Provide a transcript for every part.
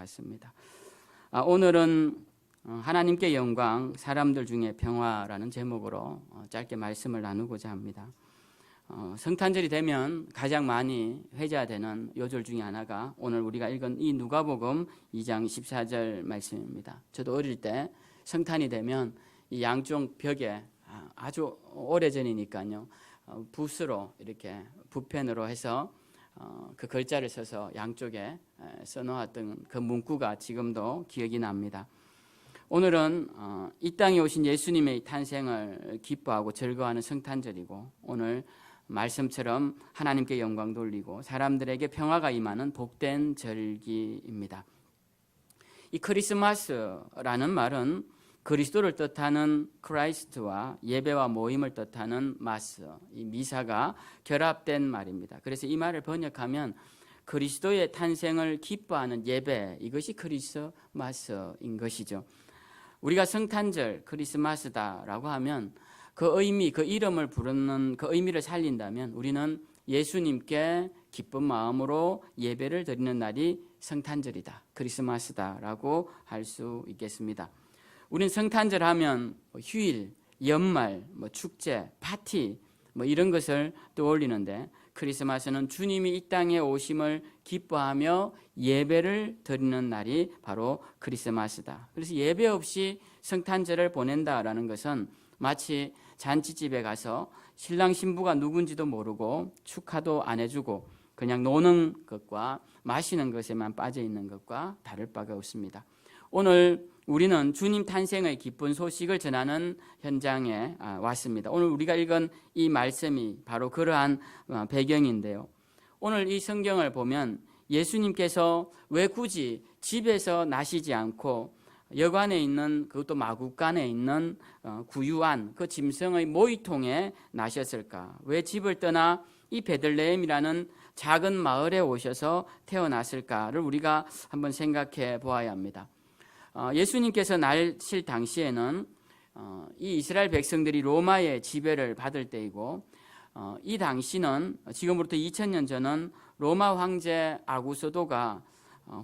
같습니다. 오늘은 하나님께 영광, 사람들 중에 평화라는 제목으로 짧게 말씀을 나누고자 합니다. 성탄절이 되면 가장 많이 회자되는 요절 중에 하나가 오늘 우리가 읽은 이 누가복음 2장 14절 말씀입니다. 저도 어릴 때 성탄이 되면 이 양쪽 벽에 아주 오래전이니까요, 붓으로 이렇게 붓펜으로 해서 그 글자를 써서 양쪽에 써놓았던 그 문구가 지금도 기억이 납니다. 오늘은 이 땅에 오신 예수님의 탄생을 기뻐하고 즐거워하는 성탄절이고, 오늘 말씀처럼 하나님께 영광 돌리고 사람들에게 평화가 임하는 복된 절기입니다. 이 크리스마스라는 말은 그리스도를 뜻하는 크라이스트와 예배와 모임을 뜻하는 마스, 이 미사가 결합된 말입니다. 그래서 이 말을 번역하면 그리스도의 탄생을 기뻐하는 예배, 이것이 크리스마스인 것이죠. 우리가 성탄절, 크리스마스다라고 하면 그 의미, 그 이름을 부르는 그 의미를 살린다면 우리는 예수님께 기쁜 마음으로 예배를 드리는 날이 성탄절이다, 크리스마스다라고 할 수 있겠습니다. 우린 성탄절 하면 휴일, 연말, 축제, 파티 이런 것을 떠올리는데, 크리스마스는 주님이 이 땅에 오심을 기뻐하며 예배를 드리는 날이 바로 크리스마스다. 그래서 예배 없이 성탄절을 보낸다라는 것은 마치 잔치집에 가서 신랑 신부가 누군지도 모르고 축하도 안 해주고 그냥 노는 것과 마시는 것에만 빠져 있는 것과 다를 바가 없습니다. 오늘 우리는 주님 탄생의 기쁜 소식을 전하는 현장에 왔습니다. 오늘 우리가 읽은 이 말씀이 바로 그러한 배경인데요. 오늘 이 성경을 보면 예수님께서 왜 굳이 집에서 나시지 않고 여관에 있는, 그것도 마구간에 있는 구유한 그 짐승의 모이통에 나셨을까? 왜 집을 떠나 이 베들레헴이라는 작은 마을에 오셔서 태어났을까를 우리가 한번 생각해 보아야 합니다. 예수님께서 나실 당시에는 이 이스라엘 백성들이 로마의 지배를 받을 때이고, 이 당시는 지금부터 2000년 전은 로마 황제 아구스도가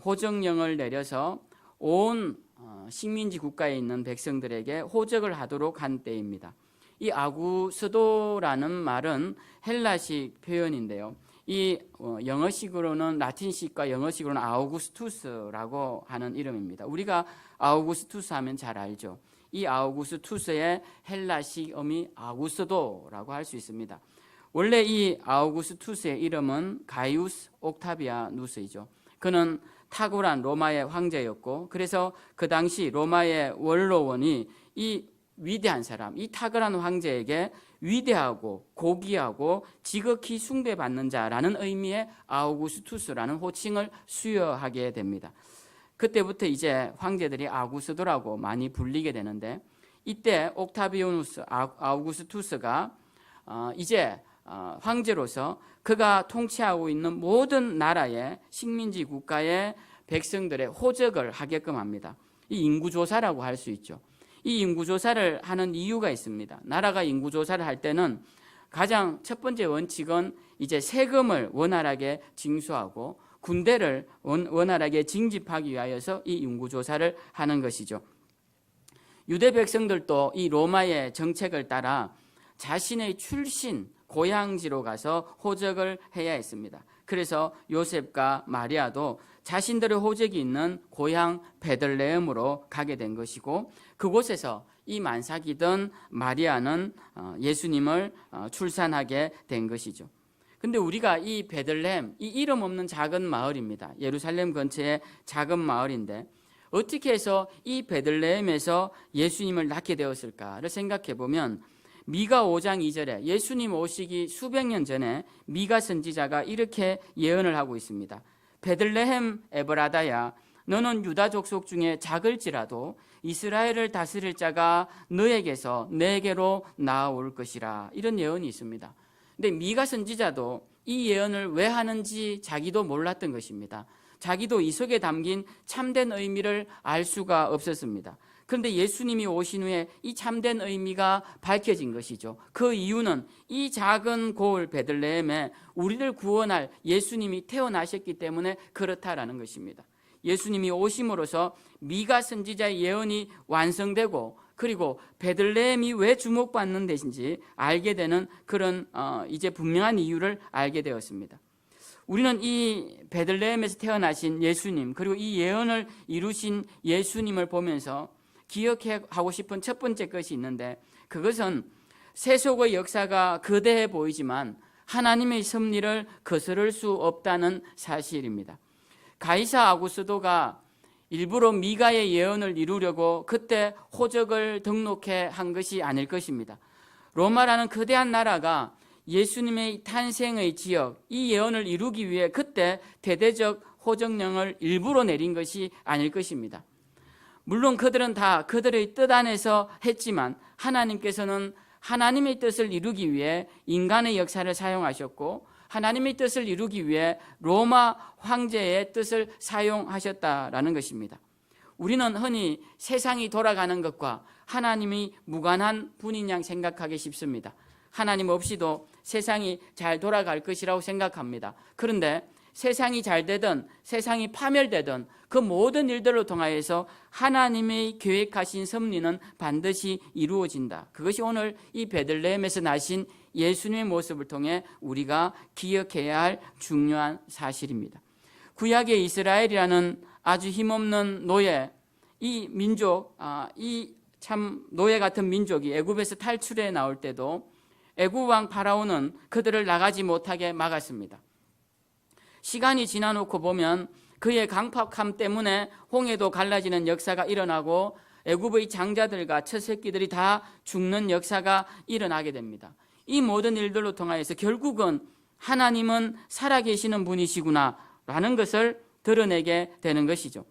호정령을 내려서 온 식민지 국가에 있는 백성들에게 호적을 하도록 한 때입니다. 이 아구스도라는 말은 헬라식 표현인데요. 이 영어식으로는, 라틴식과 영어식으로는 아우구스투스라고 하는 이름입니다. 우리가 아우구스투스 하면 잘 알죠. 이 아우구스투스의 헬라식 어미 아구스도라고 할 수 있습니다. 원래 이 아우구스투스의 이름은 가이우스 옥타비아누스이죠. 그는 탁월한 로마의 황제였고, 그래서 그 당시 로마의 원로원이 이 위대한 사람, 이 탁월한 황제에게 위대하고 고귀하고 지극히 숭배받는 자라는 의미의 아우구스투스라는 호칭을 수여하게 됩니다. 그때부터 이제 황제들이 아구스도라고 많이 불리게 되는데, 이때 옥타비아누스 아우구스투스가 이제 황제로서 그가 통치하고 있는 모든 나라의 식민지 국가의 백성들의 호적을 하게끔 합니다. 이 인구조사라고 할 수 있죠. 이 인구조사를 하는 이유가 있습니다. 나라가 인구조사를 할 때는 가장 첫 번째 원칙은 이제 세금을 원활하게 징수하고 군대를 원활하게 징집하기 위하여서 이 인구조사를 하는 것이죠. 유대 백성들도 이 로마의 정책을 따라 자신의 출신, 고향지로 가서 호적을 해야 했습니다. 그래서 요셉과 마리아도 자신들의 호적이 있는 고향 베들레헴으로 가게 된 것이고, 그곳에서 이 만삭이던 마리아는 예수님을 출산하게 된 것이죠. 근데 우리가 이 베들레헴, 이 이름 없는 작은 마을입니다. 예루살렘 근처의 작은 마을인데 어떻게 해서 이 베들레헴에서 예수님을 낳게 되었을까를 생각해 보면, 미가 5장 2절에 예수님 오시기 수백 년 전에 미가 선지자가 이렇게 예언을 하고 있습니다. 베들레헴 에브라다야, 너는 유다 족속 중에 작을지라도 이스라엘을 다스릴 자가 너에게서 내게로 나아올 것이라, 이런 예언이 있습니다. 근데 미가 선지자도 이 예언을 왜 하는지 자기도 몰랐던 것입니다. 자기도 이 속에 담긴 참된 의미를 알 수가 없었습니다. 그런데 예수님이 오신 후에 이 참된 의미가 밝혀진 것이죠. 그 이유는 이 작은 고을 베들레헴에 우리를 구원할 예수님이 태어나셨기 때문에 그렇다라는 것입니다. 예수님이 오심으로써 미가 선지자의 예언이 완성되고 그리고 베들레헴이 왜 주목받는 데인지 알게 되는 그런 이제 분명한 이유를 알게 되었습니다. 우리는 이 베들레헴에서 태어나신 예수님 그리고 이 예언을 이루신 예수님을 보면서 기억하고 싶은 첫 번째 것이 있는데, 그것은 세속의 역사가 거대해 보이지만 하나님의 섭리를 거스를 수 없다는 사실입니다. 가이사 아구스도가 일부러 미가의 예언을 이루려고 그때 호적을 등록해 한 것이 아닐 것입니다. 로마라는 거대한 나라가 예수님의 탄생의 지역, 이 예언을 이루기 위해 그때 대대적 호적령을 일부러 내린 것이 아닐 것입니다. 물론 그들은 다 그들의 뜻 안에서 했지만 하나님께서는 하나님의 뜻을 이루기 위해 인간의 역사를 사용하셨고 하나님의 뜻을 이루기 위해 로마 황제의 뜻을 사용하셨다라는 것입니다. 우리는 흔히 세상이 돌아가는 것과 하나님이 무관한 분인 양 생각하기 쉽습니다. 하나님 없이도 세상이 잘 돌아갈 것이라고 생각합니다. 그런데 세상이 잘 되든 세상이 파멸되든 그 모든 일들을 통하여서 하나님의 계획하신 섭리는 반드시 이루어진다. 그것이 오늘 이 베들레헴에서 나신 예수님의 모습을 통해 우리가 기억해야 할 중요한 사실입니다. 구약의 이스라엘이라는 아주 힘없는 노예, 이 민족, 이 참 노예 같은 민족이 애굽에서 탈출해 나올 때도 애굽 왕 파라오는 그들을 나가지 못하게 막았습니다. 시간이 지나놓고 보면 그의 강팍함 때문에 홍해도 갈라지는 역사가 일어나고 애굽의 장자들과 첫 새끼들이 다 죽는 역사가 일어나게 됩니다. 이 모든 일들로 통하여서 결국은 하나님은 살아계시는 분이시구나 라는 것을 드러내게 되는 것이죠.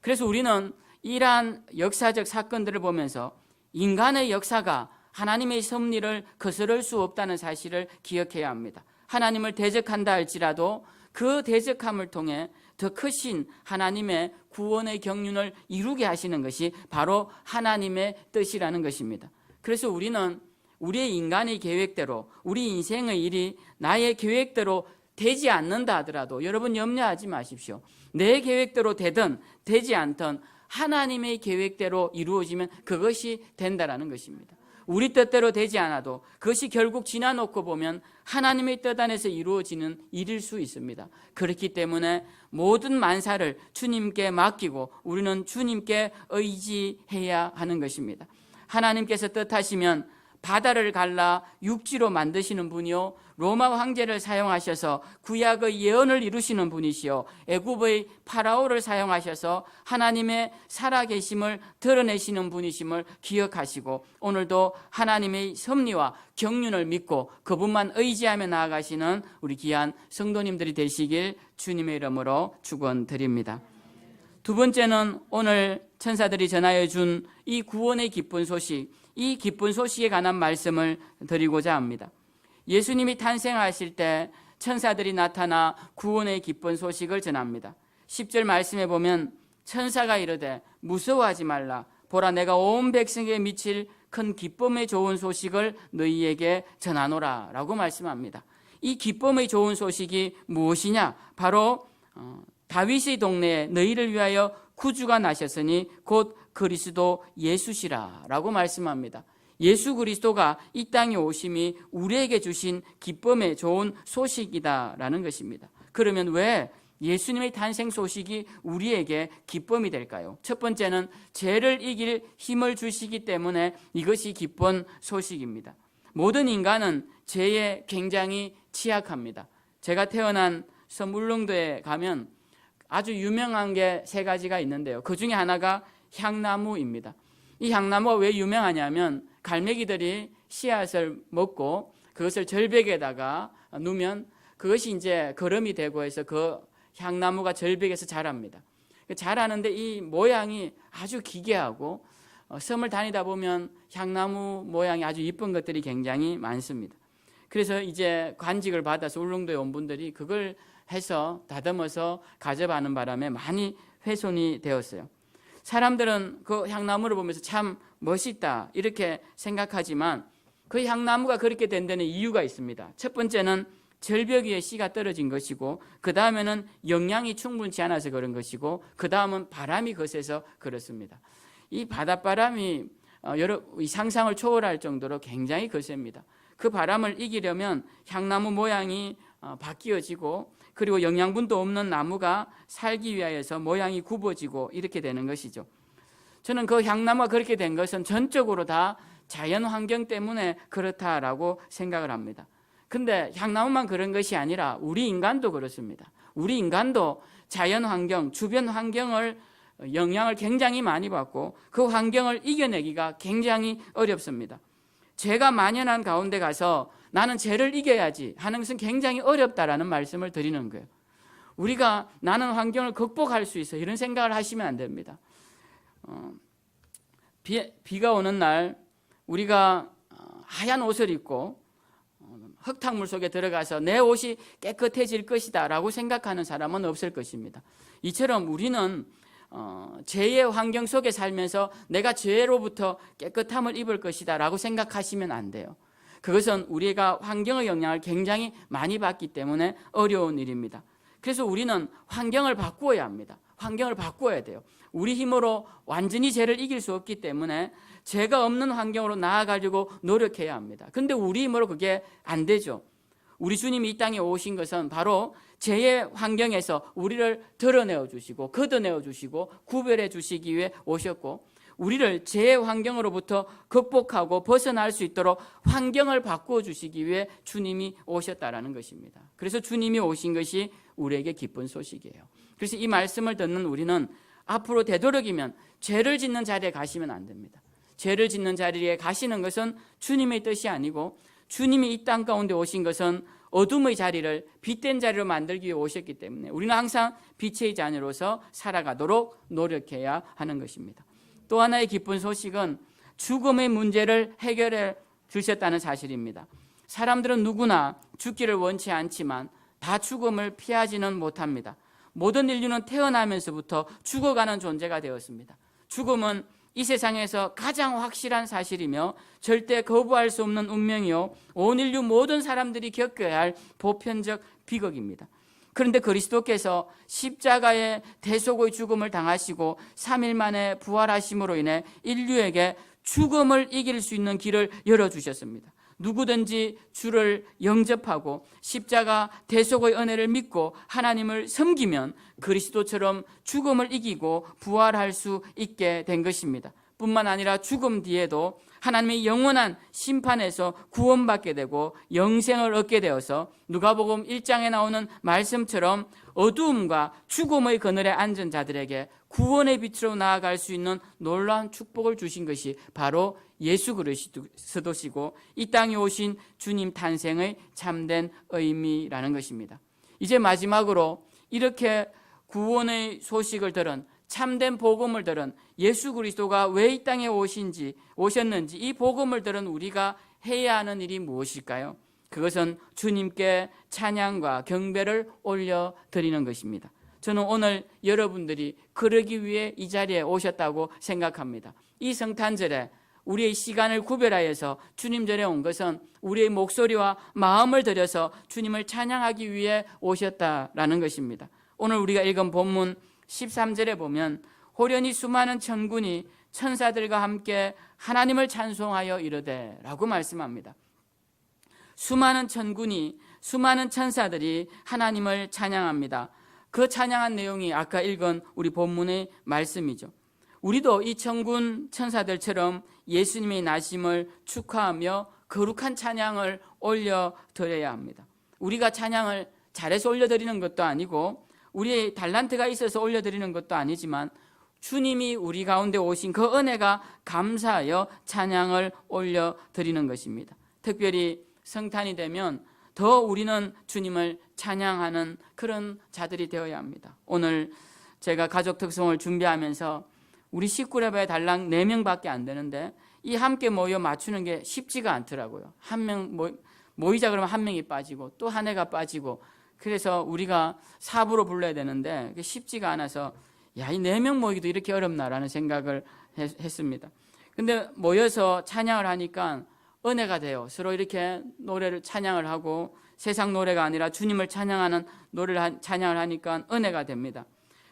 그래서 우리는 이러한 역사적 사건들을 보면서 인간의 역사가 하나님의 섭리를 거스를 수 없다는 사실을 기억해야 합니다. 하나님을 대적한다 할지라도 그 대적함을 통해 더 크신 하나님의 구원의 경륜을 이루게 하시는 것이 바로 하나님의 뜻이라는 것입니다. 그래서 우리는 우리의 인간의 계획대로 우리 인생의 일이 나의 계획대로 되지 않는다 하더라도 여러분 염려하지 마십시오. 내 계획대로 되든 되지 않든 하나님의 계획대로 이루어지면 그것이 된다라는 것입니다. 우리 뜻대로 되지 않아도 그것이 결국 지나놓고 보면 하나님의 뜻 안에서 이루어지는 일일 수 있습니다. 그렇기 때문에 모든 만사를 주님께 맡기고 우리는 주님께 의지해야 하는 것입니다. 하나님께서 뜻하시면 바다를 갈라 육지로 만드시는 분이요, 로마 황제를 사용하셔서 구약의 예언을 이루시는 분이시요, 애굽의 파라오를 사용하셔서 하나님의 살아계심을 드러내시는 분이심을 기억하시고 오늘도 하나님의 섭리와 경륜을 믿고 그분만 의지하며 나아가시는 우리 귀한 성도님들이 되시길 주님의 이름으로 축원드립니다. 두 번째는 오늘 천사들이 전하여 준 이 구원의 기쁜 소식, 이 기쁜 소식에 관한 말씀을 드리고자 합니다. 예수님이 탄생하실 때 천사들이 나타나 구원의 기쁜 소식을 전합니다. 10절 말씀에 보면 천사가 이르되 무서워하지 말라. 보라, 내가 온 백성에게 미칠 큰 기쁨의 좋은 소식을 너희에게 전하노라 라고 말씀합니다. 이 기쁨의 좋은 소식이 무엇이냐? 바로 다윗의 동네에 너희를 위하여 구주가 나셨으니 곧 그리스도 예수시라 라고 말씀합니다. 예수 그리스도가 이 땅에 오심이 우리에게 주신 기쁨의 좋은 소식이다라는 것입니다. 그러면 왜 예수님의 탄생 소식이 우리에게 기쁨이 될까요? 첫 번째는 죄를 이길 힘을 주시기 때문에 이것이 기쁜 소식입니다. 모든 인간은 죄에 굉장히 취약합니다. 제가 태어난 섬 울릉도에 가면 아주 유명한 게 세 가지가 있는데요. 그 중에 하나가 향나무입니다. 이 향나무가 왜 유명하냐면 갈매기들이 씨앗을 먹고 그것을 절벽에다가 누면 그것이 이제 거름이 되고 해서 그 향나무가 절벽에서 자랍니다. 자라는데 이 모양이 아주 기괴하고 섬을 다니다 보면 향나무 모양이 아주 이쁜 것들이 굉장히 많습니다. 그래서 이제 관직을 받아서 울릉도에 온 분들이 그걸 해서 다듬어서 가져가는 바람에 많이 훼손이 되었어요. 사람들은 그 향나무를 보면서 참 멋있다 이렇게 생각하지만 그 향나무가 그렇게 된 데는 이유가 있습니다. 첫 번째는 절벽 위에 씨가 떨어진 것이고, 그 다음에는 영양이 충분치 않아서 그런 것이고, 그 다음은 바람이 거세서 그렇습니다. 이 바닷바람이 이 상상을 초월할 정도로 굉장히 거셉니다. 그 바람을 이기려면 향나무 모양이 바뀌어지고, 그리고 영양분도 없는 나무가 살기 위하여서 모양이 굽어지고 이렇게 되는 것이죠. 저는 그 향나무가 그렇게 된 것은 전적으로 다 자연 환경 때문에 그렇다라고 생각을 합니다. 근데 향나무만 그런 것이 아니라 우리 인간도 그렇습니다. 우리 인간도 자연 환경, 주변 환경을 영향을 굉장히 많이 받고 그 환경을 이겨내기가 굉장히 어렵습니다. 죄가 만연한 가운데 가서 나는 죄를 이겨야지 하는 것은 굉장히 어렵다라는 말씀을 드리는 거예요. 우리가 나는 환경을 극복할 수 있어 이런 생각을 하시면 안 됩니다. 비가 오는 날 우리가 하얀 옷을 입고 흙탕물 속에 들어가서 내 옷이 깨끗해질 것이다 라고 생각하는 사람은 없을 것입니다. 이처럼 우리는 죄의 환경 속에 살면서 내가 죄로부터 깨끗함을 입을 것이다 라고 생각하시면 안 돼요. 그것은 우리가 환경의 영향을 굉장히 많이 받기 때문에 어려운 일입니다. 그래서 우리는 환경을 바꾸어야 합니다. 환경을 바꾸어야 돼요. 우리 힘으로 완전히 죄를 이길 수 없기 때문에 죄가 없는 환경으로 나아가려고 노력해야 합니다. 근데 우리 힘으로 그게 안 되죠. 우리 주님이 이 땅에 오신 것은 바로 죄의 환경에서 우리를 드러내어 주시고 걷어내어 주시고 구별해 주시기 위해 오셨고, 우리를 죄의 환경으로부터 극복하고 벗어날 수 있도록 환경을 바꾸어 주시기 위해 주님이 오셨다라는 것입니다. 그래서 주님이 오신 것이 우리에게 기쁜 소식이에요. 그래서 이 말씀을 듣는 우리는 앞으로 되도록이면 죄를 짓는 자리에 가시면 안 됩니다. 죄를 짓는 자리에 가시는 것은 주님의 뜻이 아니고, 주님이 이 땅 가운데 오신 것은 어둠의 자리를 빛된 자리로 만들기 위해 오셨기 때문에 우리는 항상 빛의 자녀로서 살아가도록 노력해야 하는 것입니다. 또 하나의 기쁜 소식은 죽음의 문제를 해결해 주셨다는 사실입니다. 사람들은 누구나 죽기를 원치 않지만 다 죽음을 피하지는 못합니다. 모든 인류는 태어나면서부터 죽어가는 존재가 되었습니다. 죽음은 이 세상에서 가장 확실한 사실이며 절대 거부할 수 없는 운명이요, 온 인류 모든 사람들이 겪어야 할 보편적 비극입니다. 그런데 그리스도께서 십자가의 대속의 죽음을 당하시고 3일 만에 부활하심으로 인해 인류에게 죽음을 이길 수 있는 길을 열어주셨습니다. 누구든지 주를 영접하고 십자가 대속의 은혜를 믿고 하나님을 섬기면 그리스도처럼 죽음을 이기고 부활할 수 있게 된 것입니다. 뿐만 아니라 죽음 뒤에도 하나님의 영원한 심판에서 구원받게 되고 영생을 얻게 되어서 누가복음 1장에 나오는 말씀처럼 어두움과 죽음의 그늘에 앉은 자들에게 구원의 빛으로 나아갈 수 있는 놀라운 축복을 주신 것이 바로 예수 그리스도시고 이 땅에 오신 주님 탄생의 참된 의미라는 것입니다. 이제 마지막으로 이렇게 구원의 소식을 들은, 참된 복음을 들은 예수 그리스도가 왜 이 땅에 오셨는지 이 복음을 들은 우리가 해야 하는 일이 무엇일까요? 그것은 주님께 찬양과 경배를 올려드리는 것입니다. 저는 오늘 여러분들이 그러기 위해 이 자리에 오셨다고 생각합니다. 이 성탄절에 우리의 시간을 구별하여서 주님 전에 온 것은 우리의 목소리와 마음을 들여서 주님을 찬양하기 위해 오셨다라는 것입니다. 오늘 우리가 읽은 본문 13절에 보면 호련히 수많은 천군이 천사들과 함께 하나님을 찬송하여 이르되 라고 말씀합니다. 수많은 천군이, 수많은 천사들이 하나님을 찬양합니다. 그 찬양한 내용이 아까 읽은 우리 본문의 말씀이죠. 우리도 이 천군 천사들처럼 예수님의 나심을 축하하며 거룩한 찬양을 올려드려야 합니다. 우리가 찬양을 잘해서 올려드리는 것도 아니고 우리의 달란트가 있어서 올려드리는 것도 아니지만 주님이 우리 가운데 오신 그 은혜가 감사하여 찬양을 올려드리는 것입니다. 특별히 성탄이 되면 더 우리는 주님을 찬양하는 그런 자들이 되어야 합니다. 오늘 제가 가족 특송을 준비하면서 우리 식구레벨 달랑 4명밖에 안 되는데 이 함께 모여 맞추는 게 쉽지가 않더라고요. 한 명 모이자 그러면 한 명이 빠지고 또 한 해가 빠지고, 그래서 우리가 4부로 불러야 되는데 쉽지가 않아서 이 4명 모이기도 이렇게 어렵나라는 생각을 했습니다. 근데 모여서 찬양을 하니까 은혜가 돼요. 서로 이렇게 노래를 찬양을 하고 세상 노래가 아니라 주님을 찬양하는 노래를 찬양을 하니까 은혜가 됩니다.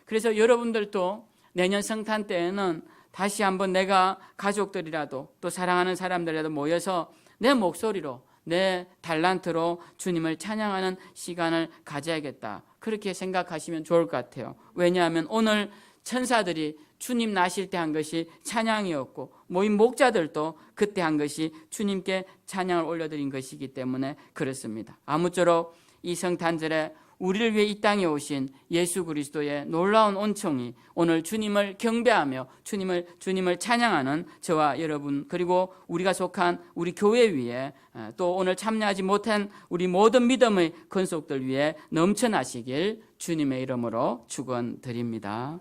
그래서 여러분들도 내년 성탄 때에는 다시 한번 내가 가족들이라도 또 사랑하는 사람들이라도 모여서 내 목소리로 내 달란트로 주님을 찬양하는 시간을 가져야겠다. 그렇게 생각하시면 좋을 것 같아요. 왜냐하면 오늘 천사들이 주님 나실 때 한 것이 찬양이었고 모인 목자들도 그때 한 것이 주님께 찬양을 올려드린 것이기 때문에 그렇습니다. 아무쪼록 이 성탄절에 우리를 위해 이 땅에 오신 예수 그리스도의 놀라운 온총이 오늘 주님을 경배하며 주님을 찬양하는 저와 여러분 그리고 우리가 속한 우리 교회 위에 또 오늘 참여하지 못한 우리 모든 믿음의 권속들 위에 넘쳐나시길 주님의 이름으로 축원드립니다.